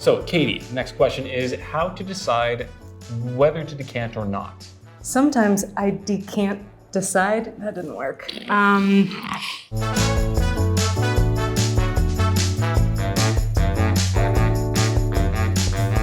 So Katie, next question is how to decide whether to decant or not. Sometimes I decant decide. That didn't work.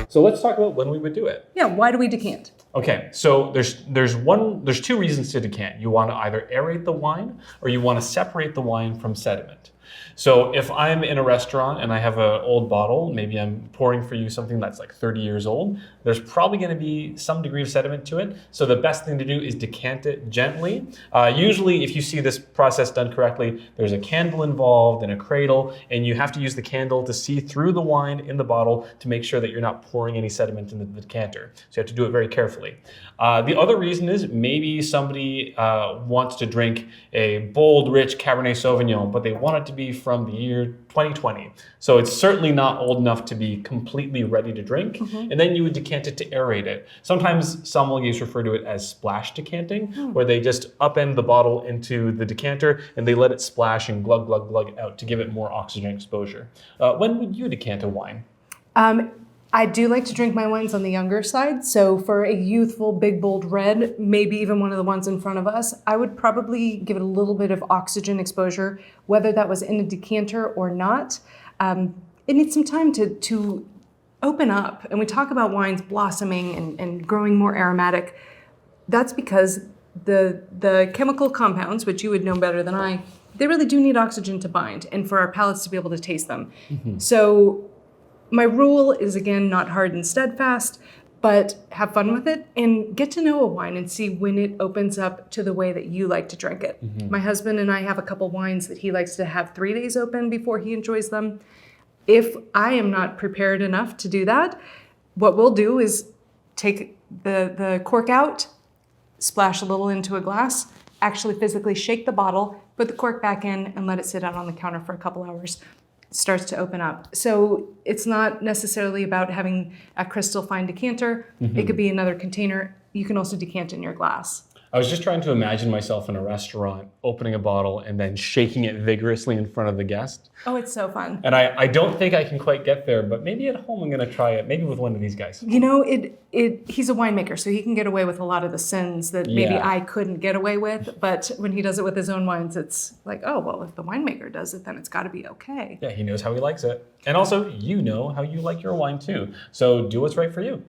So let's talk about when we would do it. Yeah, why do we decant? Okay, so there's two reasons to decant. You want to either aerate the wine or you want to separate the wine from sediment. So if I'm in a restaurant and I have an old bottle, maybe I'm pouring for you something that's like 30 years old, there's probably going to be some degree of sediment to it. So the best thing to do is decant it gently. Usually if you see this process done correctly, there's a candle involved and a cradle, and you have to use the candle to see through the wine in the bottle to make sure that you're not pouring any sediment in the decanter. So you have to do it very carefully. The other reason is maybe somebody wants to drink a bold, rich Cabernet Sauvignon, but they want it to be from the year 2020. So it's certainly not old enough to be completely ready to drink. And then you would decant it to aerate it. Sometimes sommeliers refer to it as splash decanting, where they just upend the bottle into the decanter and they let it splash and glug, glug, glug out to give it more oxygen exposure. When would you decant a wine? I do like to drink my wines on the younger side. So for a youthful, big, bold red, maybe even one of the ones in front of us, I would probably give it a little bit of oxygen exposure, whether that was in a decanter or not. It needs some time to open up. And we talk about wines blossoming and growing more aromatic. That's because the chemical compounds, which you would know better than I, they really do need oxygen to bind and for our palates to be able to taste them. So my rule is, again, not hard and steadfast, but have fun with it and get to know a wine and see when it opens up to the way that you like to drink it. My husband and I have a couple wines that he likes to have 3 days open before he enjoys them. If I am not prepared enough to do that, what we'll do is take the cork out, splash a little into a glass, actually physically shake the bottle, put the cork back in, and let it sit out on the counter for a couple hours. Starts to open up. So it's not necessarily about having a crystal fine decanter. It could be another container. You can also decant in your glass. I was just trying to imagine myself in a restaurant opening a bottle and then shaking it vigorously in front of the guest. Oh, it's so fun. And I don't think I can quite get there, but maybe at home I'm going to try it, maybe with one of these guys. You know, he's a winemaker, so he can get away with a lot of the sins that maybe I couldn't get away with. But when he does it with his own wines, it's like, oh, well, if the winemaker does it, then it's got to be okay. Yeah, he knows how he likes it. And also, you know how you like your wine too. So do what's right for you.